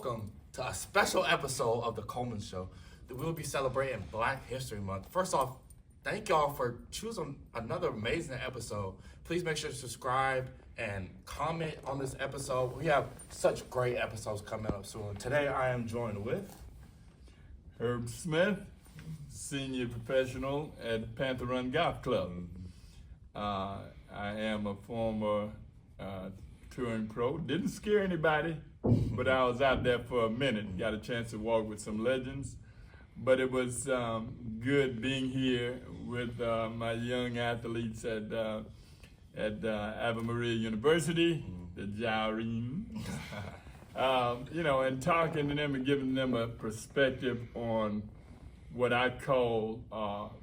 welcome to a special episode of The Coleman Show. We'll be celebrating Black History Month. First off, thank y'all for choosing another amazing episode. Please make sure to subscribe and comment on this episode. We have such great episodes coming up soon. Today I am joined with Herb Smith, senior professional at Panther Run Golf Club. I am a former touring pro. Didn't scare anybody, but I was out there for a minute. Got a chance to walk with some legends. But it was good being here with my young athletes at Ave Maria University, the Jowreen. And talking to them and giving them a perspective on what I call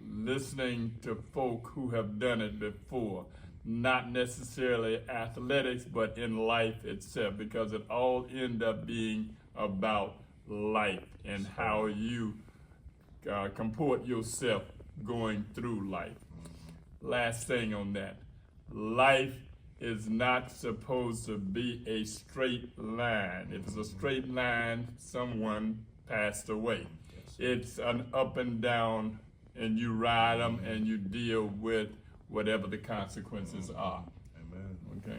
listening to folk who have done it before. Not necessarily athletics, but in life itself, because it all ends up being about life and how you comport yourself going through life. Last thing on that, life is not supposed to be a straight line. If it's a straight line, someone passed away. It's an up and down, and you ride them and you deal with whatever the consequences are. Amen. Okay?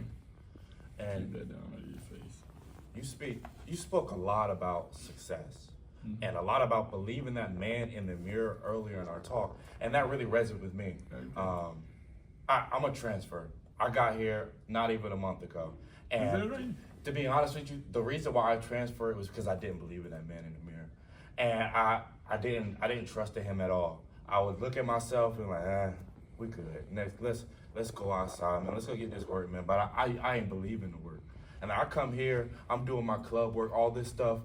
And Keep that down on your face. you spoke a lot about success and a lot about believing that man in the mirror earlier in our talk, and that really resonated with me. Okay. I'm a transfer. I got here not even a month ago, and Is that right? to be honest with you, the reason why I transferred was because I didn't believe in that man in the mirror, and I didn't trust in him at all. I would look at myself and like, we good. Next, let's go outside, man. Let's go get this work, man. But I ain't believe in the work. And I come here, I'm doing my club work, all this stuff.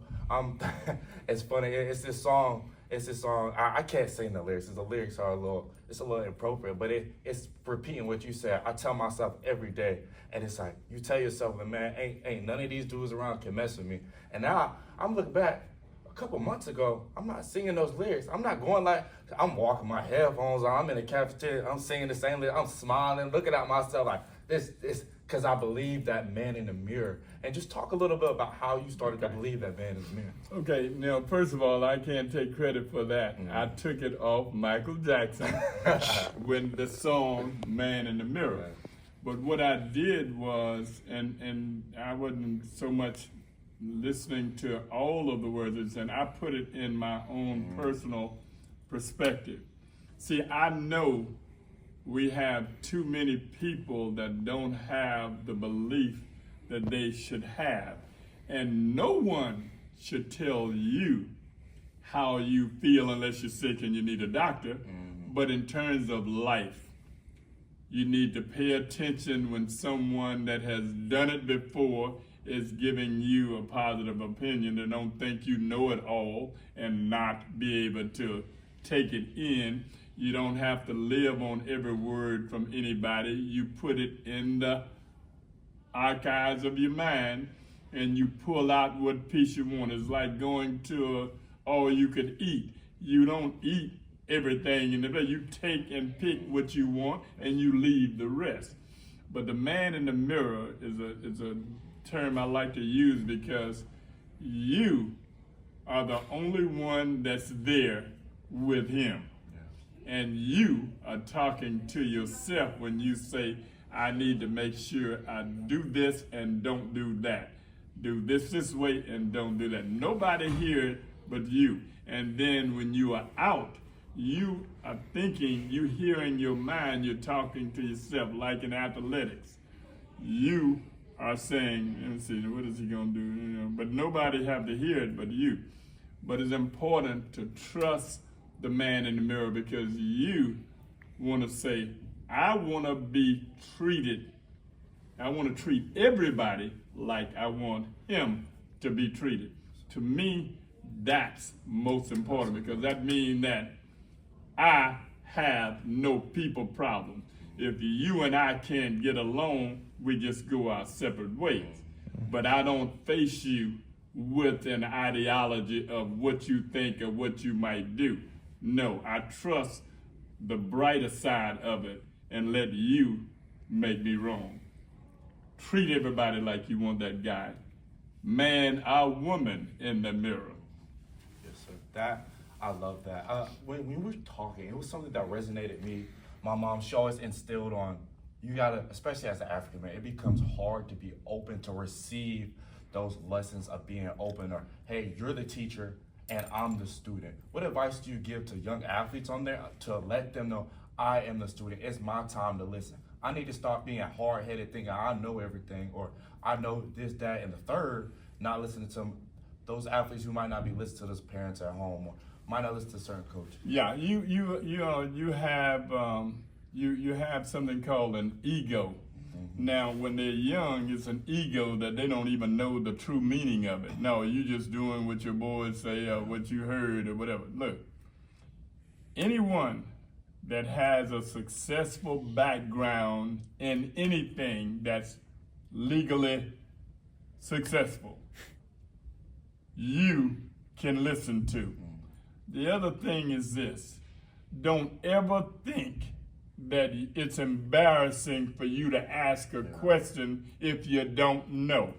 It's funny. It's this song. I can't sing the lyrics. The lyrics are a little inappropriate, but it's repeating what you said. I tell myself every day, and it's like you tell yourself, man, ain't none of these dudes around can mess with me. And now I'm looking back. A couple months ago, I'm not singing those lyrics. I'm not going like, I'm walking my headphones on, I'm in the cafeteria, I'm singing the same lyrics, I'm smiling, looking at myself like this, because I believe that man in the mirror. And just talk a little bit about how you started to believe that man in the mirror. Okay, now first of all, I can't take credit for that. I took it off Michael Jackson when the song Man in the Mirror. Right. But what I did was, and I wasn't so much listening to all of the words, and I put it in my own personal perspective. See, I know we have too many people that don't have the belief that they should have. And no one should tell you how you feel unless you're sick and you need a doctor. But in terms of life, you need to pay attention when someone that has done it before is giving you a positive opinion. They don't think you know it all and not be able to take it in. You don't have to live on every word from anybody. You put it in the archives of your mind and you pull out what piece you want. It's like going to all you could eat. You don't eat everything in the plate. You take and pick what you want and you leave the rest. But the man in the mirror is a term I like to use because you are the only one that's there with him. And you are talking to yourself when you say, I need to make sure I do this and don't do that. Do this way and don't do that. Nobody hear it but you. And then when you are out, you are thinking, you hear in your mind, you're talking to yourself like in athletics. You are saying, let me see, what is he gonna do? But nobody have to hear it but you. But it's important to trust the man in the mirror because you want to say, I want to be treated. I want to treat everybody like I want him to be treated. To me, that's most important because that means that I have no people problem. If you and I can't get along, we just go our separate ways. But I don't face you with an ideology of what you think or what you might do. No, I trust the brighter side of it and let you make me wrong. Treat everybody like you want that guy man or woman in the mirror. Yes, sir. I love that. When we were talking, it was something that resonated me. My mom, she always instilled on, you gotta, especially as an African man, it becomes hard to be open to receive those lessons of being open, or, hey, you're the teacher and I'm the student. What advice do you give to young athletes on there to let them know, I am the student, it's my time to listen? I need to start being hard-headed, thinking I know everything, or I know this, that, and the third, not listening to those athletes who might not be listening to those parents at home, or might not listen to certain coaches. Yeah, you have something called an ego. Mm-hmm. Now, when they're young, it's an ego that they don't even know the true meaning of it. No, you just doing what your boys say or what you heard or whatever. Look, anyone that has a successful background in anything that's legally successful, you can listen to. The other thing is this: don't ever think that it's embarrassing for you to ask a question if you don't know.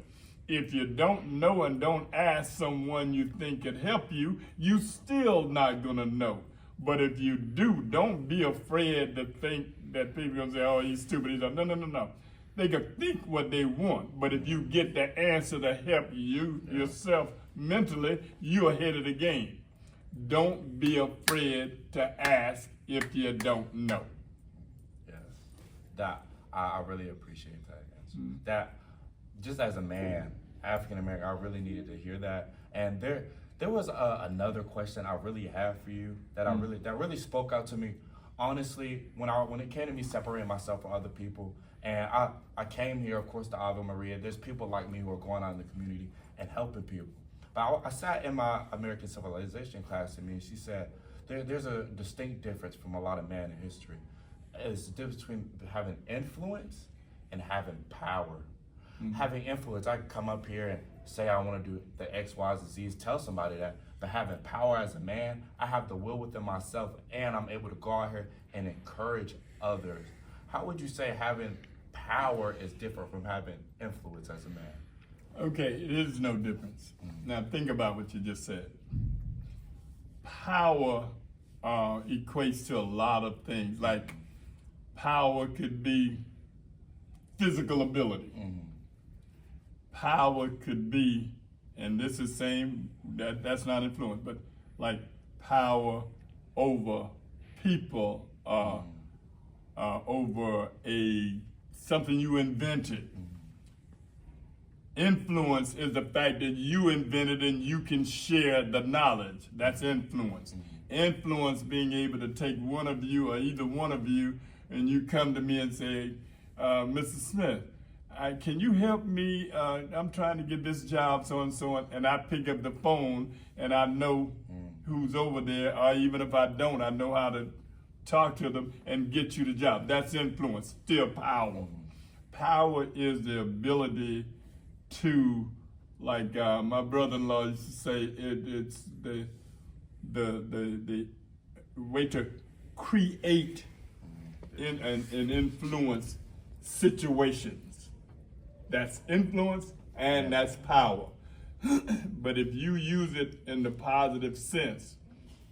If you don't know and don't ask someone you think could help you, you still not gonna know. But if you do, don't be afraid to think that people gonna say, oh, he's stupid. No. They can think what they want, but if you get the answer to help you yourself mentally, you're ahead of the game. Don't be afraid to ask if you don't know. Yes, that I really appreciate that answer. That just as a man, African American, I really needed to hear that. And there was another question I really have for you that that really spoke out to me. Honestly, when it came to me separating myself from other people, and I came here, of course, to Ave Maria. There's people like me who are going out in the community and helping people. But I sat in my American Civilization class to me, and she said, there's a distinct difference from a lot of men in history. It's the difference between having influence and having power. Mm-hmm. Having influence, I can come up here and say I want to do the X, Y, and Z's, tell somebody that. But having power as a man, I have the will within myself, and I'm able to go out here and encourage others. How would you say having power is different from having influence as a man? Okay, it is no difference. Now think about what you just said. Power equates to a lot of things. Like power could be physical ability. Mm-hmm. Power could be, and this is same, that's not influence, but like power over people, over something you invented. Influence is the fact that you invented and you can share the knowledge. That's influence. Influence being able to take one of you or either one of you and you come to me and say, Mr. Smith, can you help me? I'm trying to get this job, so and so, and I pick up the phone and I know who's over there, or even if I don't, I know how to talk to them and get you the job. That's influence, still power. Power is the ability to, like my brother-in-law used to say, it's the way to create and influence situations. That's influence and that's power. But if you use it in the positive sense,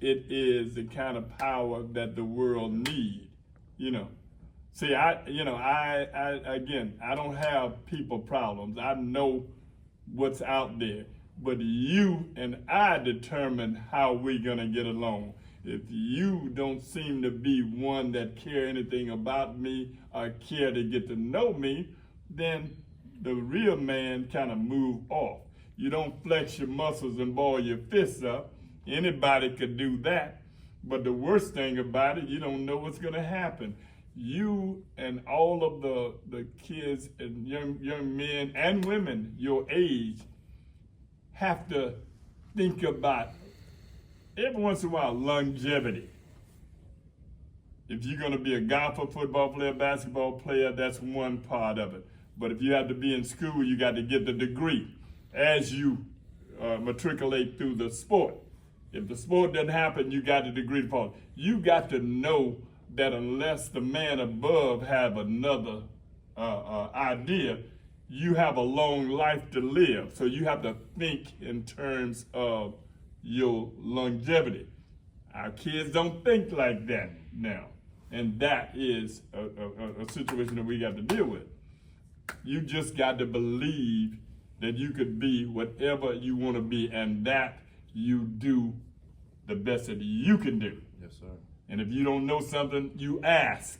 it is the kind of power that the world needs. See, I don't have people problems. I know what's out there. But you and I determine how we're gonna get along. If you don't seem to be one that care anything about me or care to get to know me, then the real man kind of move off. You don't flex your muscles and ball your fists up. Anybody could do that. But the worst thing about it, you don't know what's gonna happen. You and all of the kids and young men and women your age have to think about, every once in a while, longevity. If you're going to be a golfer, football player, basketball player, that's one part of it. But if you have to be in school, you got to get the degree as you matriculate through the sport. If the sport doesn't happen, you got the degree to follow. You got to know that unless the man above have another idea, you have a long life to live. So you have to think in terms of your longevity. Our kids don't think like that now. And that is a situation that we got to deal with. You just got to believe that you could be whatever you want to be, and that you do the best that you can do. Yes, sir. And if you don't know something, you ask.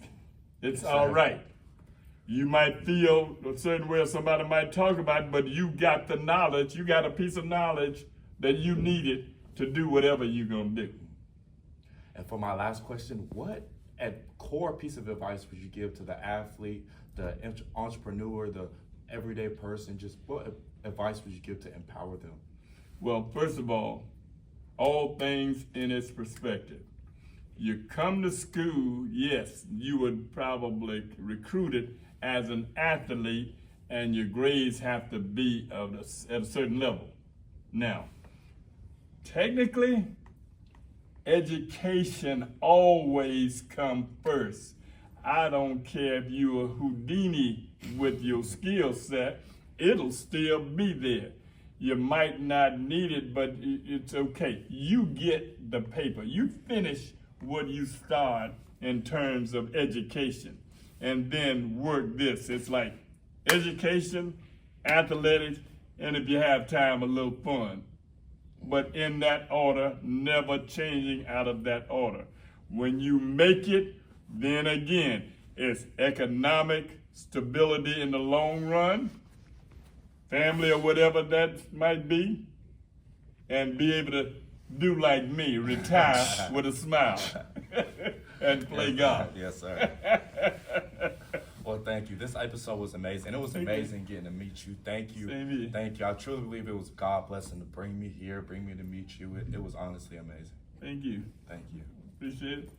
It's Yes, all sir. right. You might feel a certain way, or somebody might talk about it, but you got the knowledge, you got a piece of knowledge that you needed to do whatever you're going to do. And for my last question, what core piece of advice would you give to the athlete, the entrepreneur, the everyday person? Just what advice would you give to empower them? Well, first of all things in its perspective. You come to school, yes, you would probably recruited as an athlete, and your grades have to be at a certain level. Now, technically, education always comes first. I don't care if you're a Houdini with your skill set, it'll still be there. You might not need it, but it's okay. You get the paper. You finish what you start in terms of education, and then work this. It's like education, athletics, and if you have time, a little fun. But in that order, never changing out of that order. When you make it, then again, it's economic stability in the long run, family or whatever that might be, and be able to do like me, retire with a smile and play golf. Yes, sir. Well, thank you. This episode was amazing. It was amazing getting to meet you. Thank you. Same here. Thank you. I truly believe it was God blessing to bring me here, bring me to meet you. It was honestly amazing. Thank you. Thank you. Appreciate it.